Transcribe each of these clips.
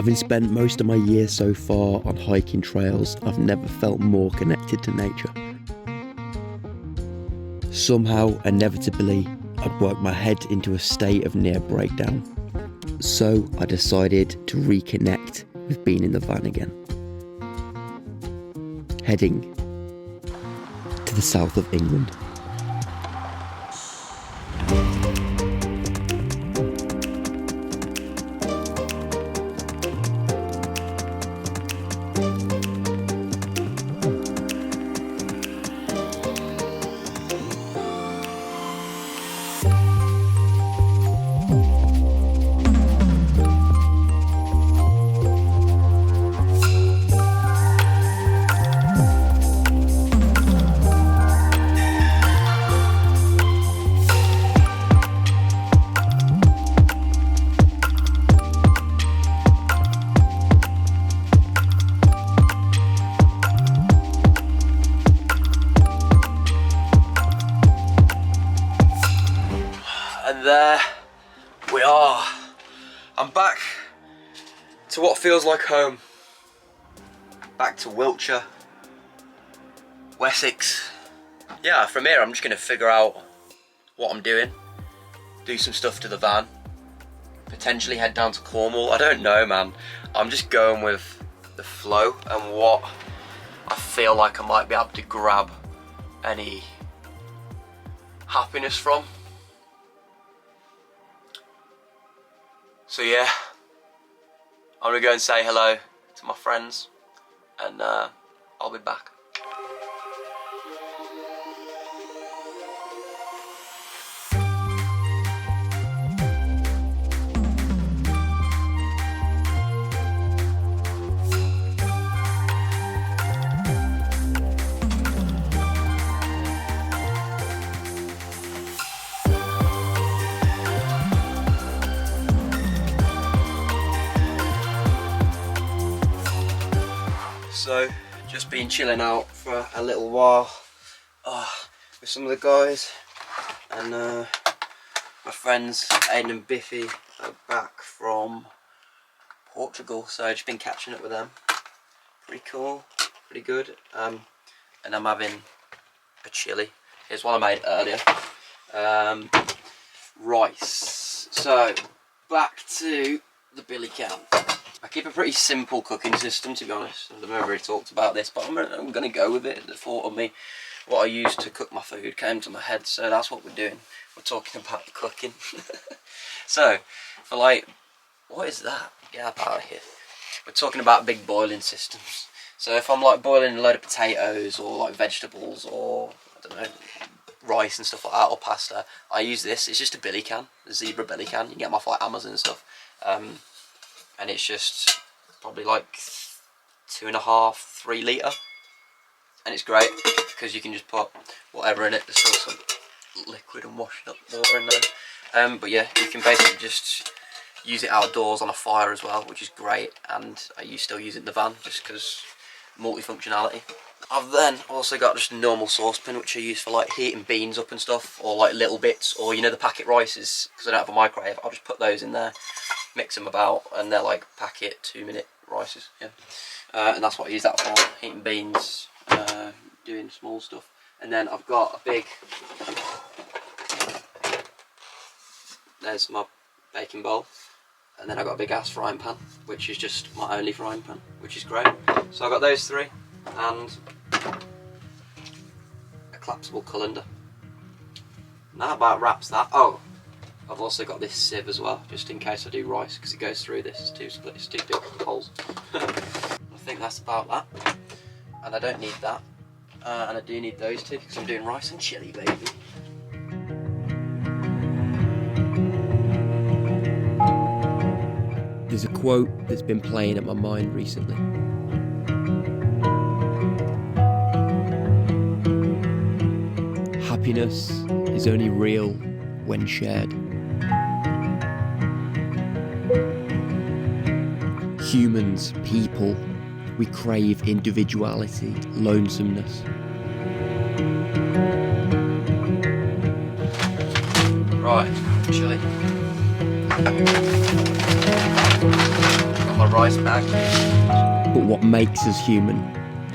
Having spent most of my year so far on hiking trails, I've never felt more connected to nature. Somehow, inevitably, I'd worked my head into a state of near breakdown. So I decided to reconnect with being in the van again. Heading to the south of England. And there we are. I'm back to what feels like home. Back to Wiltshire, Wessex. Yeah, from here I'm just gonna figure out what I'm doing, do some stuff to the van, potentially head down to Cornwall. I don't know, man. I'm just going with the flow and what I feel like I might be able to grab any happiness from. So yeah, I'm gonna go and say hello to my friends, and I'll be back. So, just been chilling out for a little while with some of the guys, and my friends Aiden and Biffy are back from Portugal, so I've just been catching up with them. Pretty cool, pretty good. And I'm having a chili. Here's what I made earlier. Rice. So, back to the billy can. I keep a pretty simple cooking system, to be honest. I've never really talked about this, but I'm going to go with it. The thought of me, what I use to cook my food came to my head, so that's what we're doing. We're talking about the cooking. So, for like, what is that? Get up out of here. We're talking about big boiling systems. So if I'm like boiling a load of potatoes or like vegetables or, I don't know, rice and stuff like that, or pasta, I use this. It's just a billy can, a zebra billy can. You can get them off like Amazon and stuff. And it's just probably like 2.5, 3 litre, and it's great because you can just put whatever in it. There's still some liquid and washing up water in there, but yeah, you can basically just use it outdoors on a fire as well, which is great. And I still use it in the van just because multi-functionality. I've then also got just a normal saucepan which I use for like heating beans up and stuff, or like little bits, or you know the packet rices, because I don't have a microwave. I'll just put those in there, mix them about, and they're like packet 2-minute rices, yeah. And that's what I use that for, heating beans, doing small stuff. And then I've got a big, there's my baking bowl, and then I've got a big ass frying pan, which is just my only frying pan, which is great. So I've got those three, and a collapsible colander. And that about wraps that. Oh, I've also got this sieve as well, just in case I do rice, because it goes through this. It's two big holes. I think that's about that. And I don't need that. And I do need those two, because I'm doing rice and chili, baby. There's a quote that's been playing at my mind recently. Happiness is only real when shared. Humans, people, we crave individuality, lonesomeness. Right, chili. Got my my rice bag. But what makes us human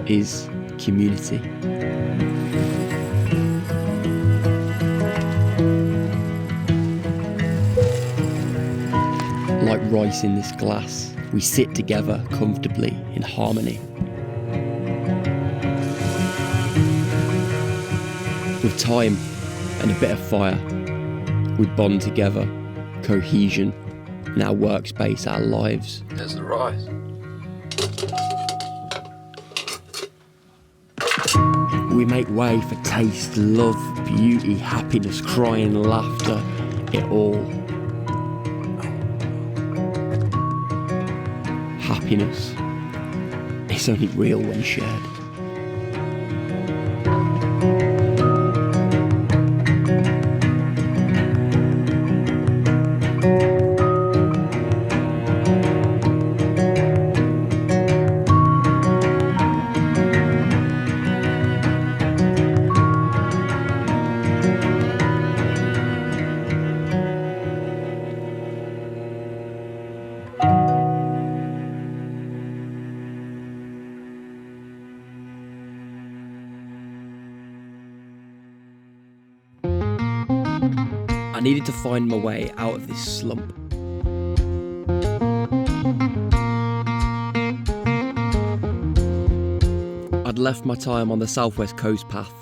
is community. Like rice in this glass, we sit together comfortably in harmony. With time and a bit of fire, we bond together, cohesion in our workspace, our lives. There's the rice. We make way for taste, love, beauty, happiness, crying, laughter, it all. Happiness is only real when shared. I needed to find my way out of this slump. I'd left my time on the southwest coast path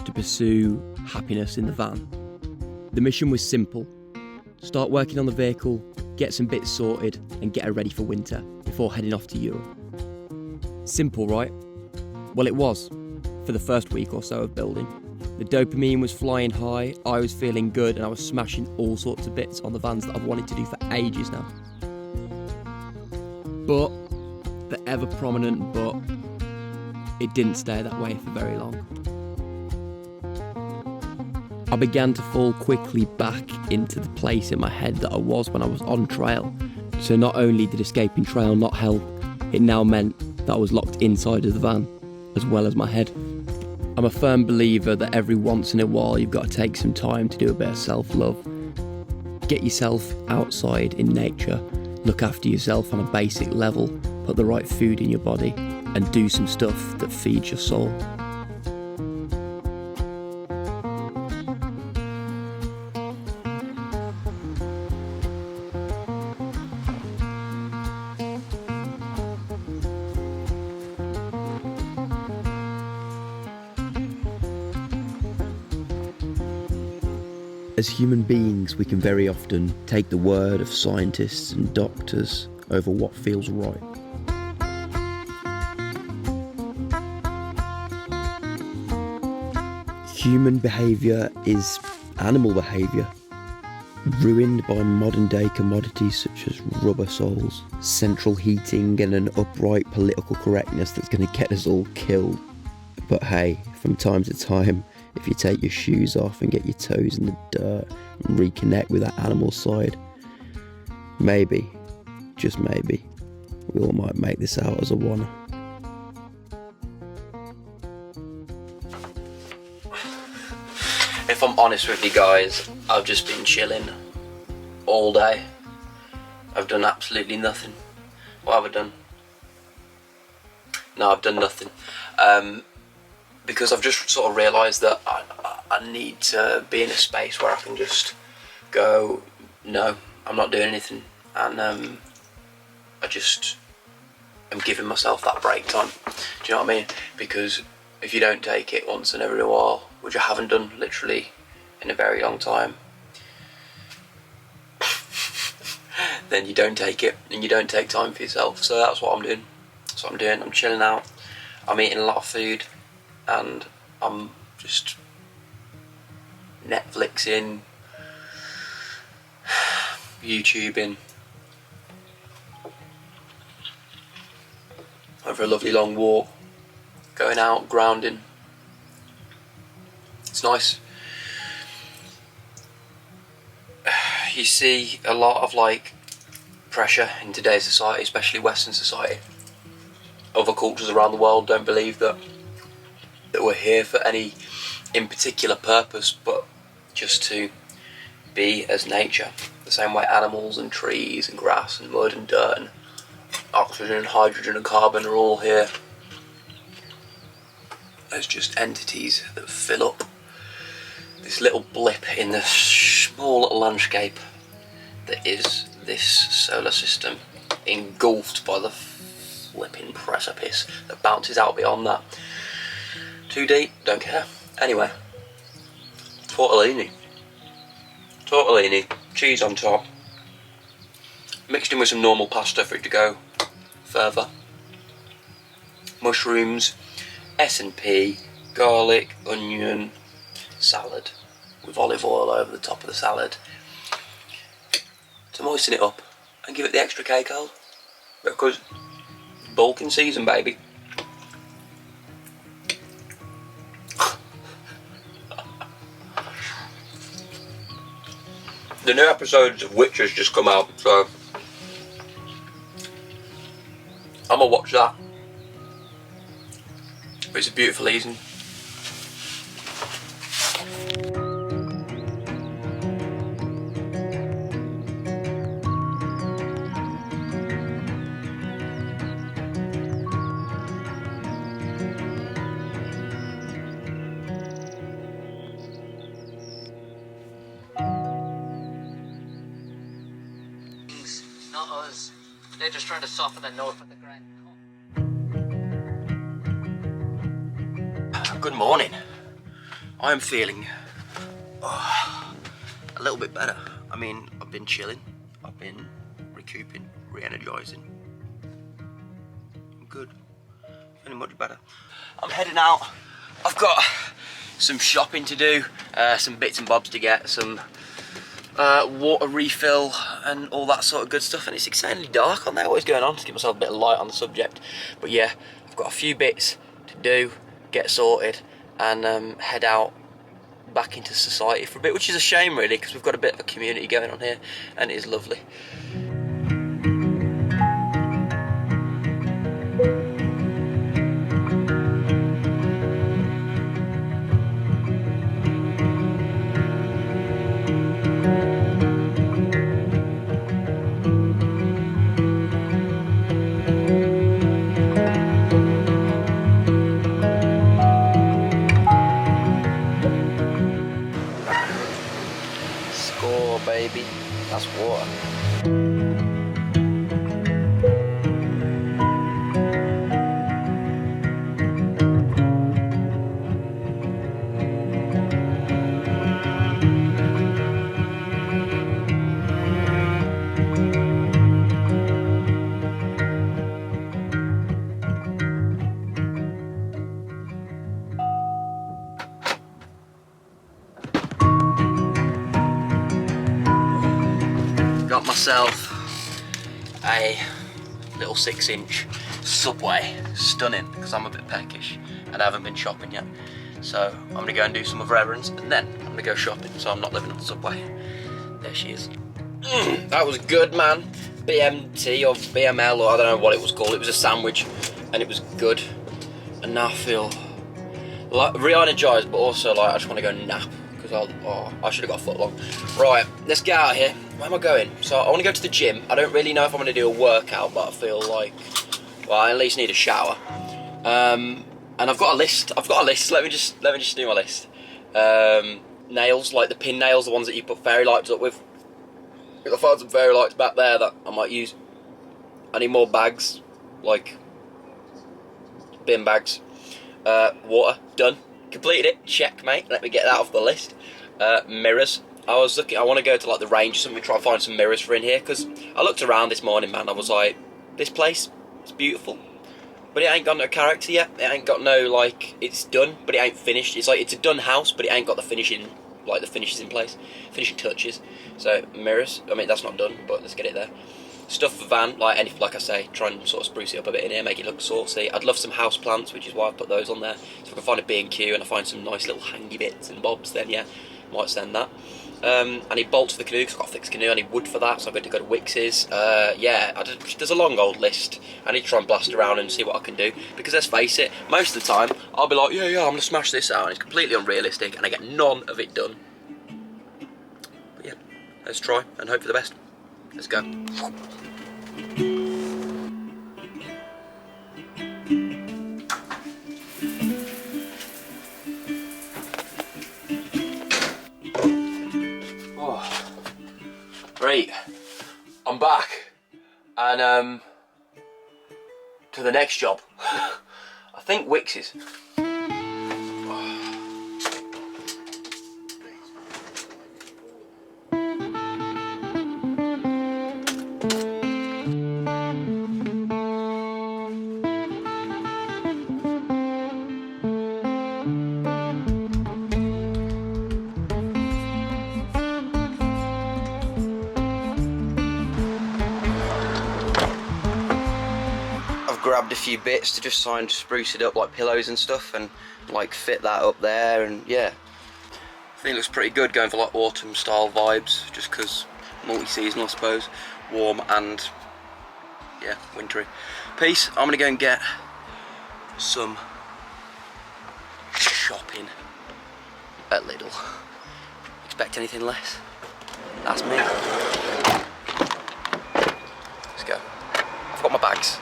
to pursue happiness in the van. The mission was simple: start working on the vehicle, get some bits sorted, and get her ready for winter before heading off to Europe. Simple, right? Well, it was, for the first week or so of building. The dopamine was flying high, I was feeling good, and I was smashing all sorts of bits on the vans that I've wanted to do for ages now. But, the ever prominent but, it didn't stay that way for very long. I began to fall quickly back into the place in my head that I was when I was on trail. So not only did escaping trail not help, it now meant that I was locked inside of the van, as well as my head. I'm a firm believer that every once in a while you've got to take some time to do a bit of self-love. Get yourself outside in nature, look after yourself on a basic level, put the right food in your body, and do some stuff that feeds your soul. As human beings, we can very often take the word of scientists and doctors over what feels right. Human behaviour is animal behaviour, ruined by modern day commodities such as rubber soles, central heating and an upright political correctness that's going to get us all killed. But hey, from time to time, if you take your shoes off and get your toes in the dirt and reconnect with that animal side, maybe, just maybe, we all might make this out as a one. If I'm honest with you guys, I've just been chilling all day. I've done absolutely nothing. What have I done? No, I've done nothing. Because I've just sort of realised that I need to be in a space where I can just go, no, I'm not doing anything. And I just am giving myself that break time. Do you know what I mean? Because if you don't take it once in every while, which I haven't done literally in a very long time, then you don't take it and you don't take time for yourself. So that's what I'm doing. That's what I'm doing. I'm chilling out. I'm eating a lot of food and I'm just Netflixing, YouTubing, over a lovely long walk, going out, grounding. It's nice. You see a lot of pressure in today's society, especially Western society. Other cultures around the world don't believe that we're here for any in particular purpose, but just to be as nature. The same way animals and trees and grass and mud and dirt and Oxygen, hydrogen and carbon are all here. There's just entities that fill up this little blip in the small little landscape that is this solar system, engulfed by the flipping precipice that bounces out beyond that. Too deep, don't care. Anyway, tortellini. Tortellini, cheese on top, mixed in with some normal pasta for it to go further. Mushrooms, S&P, garlic, onion, salad with olive oil over the top of the salad to moisten it up and give it the extra cake hold, because bulking season, baby. The new episodes of Witch has just come out, so I'm gonna watch that. But it's a beautiful evening. Not us. They're just trying to soften the note for the grand. Good morning. I'm feeling a little bit better. I mean, I've been chilling, I've been recouping, re-energising. I'm good. Feeling much better. I'm heading out. I've got some shopping to do, some bits and bobs to get, some water refill and all that sort of good stuff, and it's insanely dark on there. What is going on? To give myself a bit of light on the subject. But yeah, I've got a few bits to do, get sorted, and head out back into society for a bit, which is a shame really, because we've got a bit of a community going on here and it is lovely. Score, baby. That's water. Got myself a little 6-inch Subway, stunning, because I'm a bit peckish and I haven't been shopping yet. So I'm gonna go and do some other errands and then I'm gonna go shopping, so I'm not living on the Subway. There she is. That was good, man. BMT or BML or I don't know what it was called. It was a sandwich and it was good. And now I feel like re-energised, but also like I just want to go nap. I should have got a foot long. Right, let's get out of here. Where am I going? So I want to go to the gym. I don't really know if I'm going to do a workout, but I feel like, well, I at least need a shower. And I've got a list. Let me just do my list. Nails, like the pin nails, the ones that you put fairy lights up with. I found some fairy lights back there that I might use. I need more bags, like bin bags. Water, done. Completed it, check mate, let me get that off the list. Mirrors, I want to go to like the range or something, try and find some mirrors for in here, because I looked around this morning, man, I was like, this place, it's beautiful, but it ain't got no character yet, it ain't got no, like, it's done, but it ain't finished. It's like, it's a done house, but it ain't got the finishing, like the finishes in place, finishing touches. So, mirrors, I mean, that's not done, but let's get it there. Stuff for van, like I say, try and sort of spruce it up a bit in here, make it look saucy. I'd love some house plants, which is why I've put those on there. So if I can find a B&Q and I find some nice little hangy bits and bobs, then yeah, might send that. I need bolts for the canoe, because I've got a fixed canoe. I need wood for that, so I'm going to go to Wix's. Yeah, there's a long old list. I need to try and blast around and see what I can do, because let's face it, most of the time, I'll be like, yeah, I'm going to smash this out, and it's completely unrealistic, and I get none of it done. But yeah, let's try and hope for the best. Let's go. I'm back, and to the next job. I think Wix's. Grabbed a few bits to just try and spruce it up, like pillows and stuff, and like fit that up there, and yeah, I think it looks pretty good going for like autumn style vibes, just because multi-seasonal I suppose, warm and yeah, wintry. Peace. I'm gonna go and get some shopping at Lidl. Expect anything less? That's me. Let's go. I've got my bags.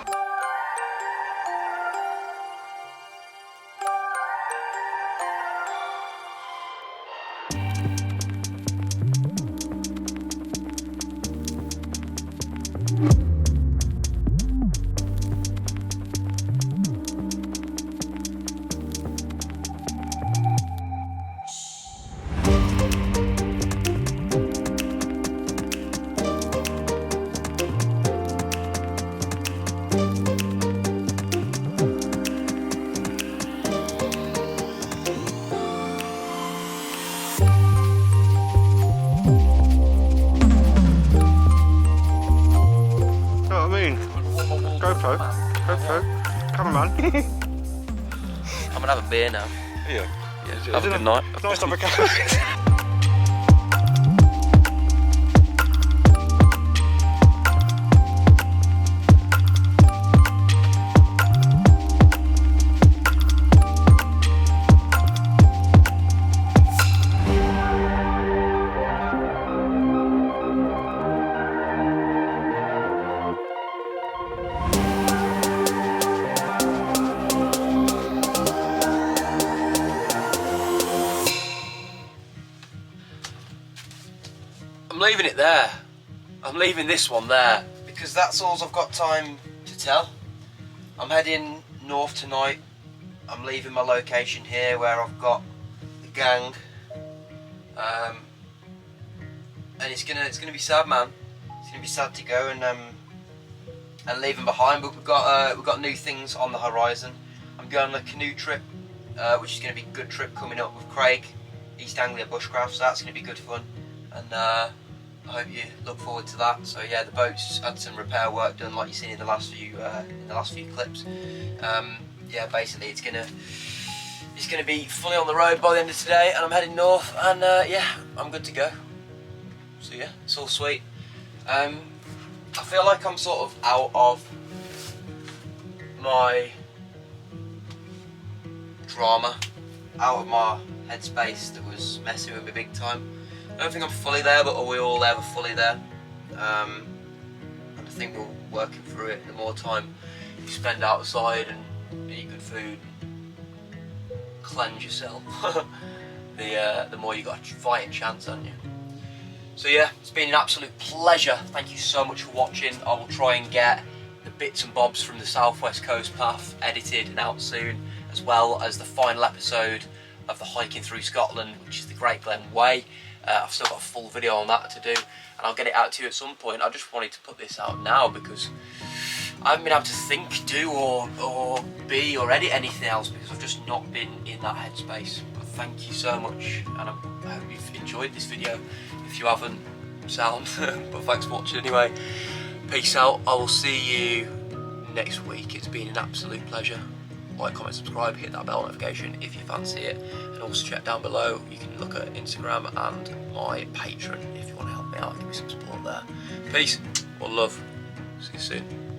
Come on, man. I'm gonna have a beer now. Yeah. Have a good night. Nice to have a go. I'm leaving it there. I'm leaving this one there because that's all I've got time to tell. I'm heading north tonight. I'm leaving my location here where I've got the gang, and it's gonna be sad, man. It's gonna be sad to go and leave them behind. But we've got new things on the horizon. I'm going on a canoe trip, which is gonna be a good trip coming up with Craig, East Anglia Bushcraft. So that's gonna be good fun, and I hope you look forward to that. So yeah, the boat's had some repair work done, like you've seen in the last few clips. Yeah, basically it's gonna be fully on the road by the end of today, and I'm heading north, and yeah, I'm good to go. So yeah, it's all sweet. I feel like I'm sort of out of my drama, out of my headspace that was messing with me big time. I don't think I'm fully there, but are we all ever fully there? And I think we're working through it. The more time you spend outside and eat good food, cleanse yourself, the more you got a fighting chance, haven't you? So yeah, it's been an absolute pleasure. Thank you so much for watching. I will try and get the bits and bobs from the Southwest Coast Path edited and out soon, as well as the final episode of the Hiking Through Scotland, which is the Great Glen Way. I've still got a full video on that to do, and I'll get it out to you at some point. I just wanted to put this out now because I haven't been able to think, do or be or edit anything else because I've just not been in that headspace. But thank you so much, and I hope you've enjoyed this video. If you haven't, sound, but thanks for watching anyway. Peace out. I will see you next week. It's been an absolute pleasure. Like, comment, subscribe, hit that bell notification if you fancy it, and also check down below. You can look at Instagram and my Patreon if you want to help me out, give me some support there. Peace, one love, see you soon.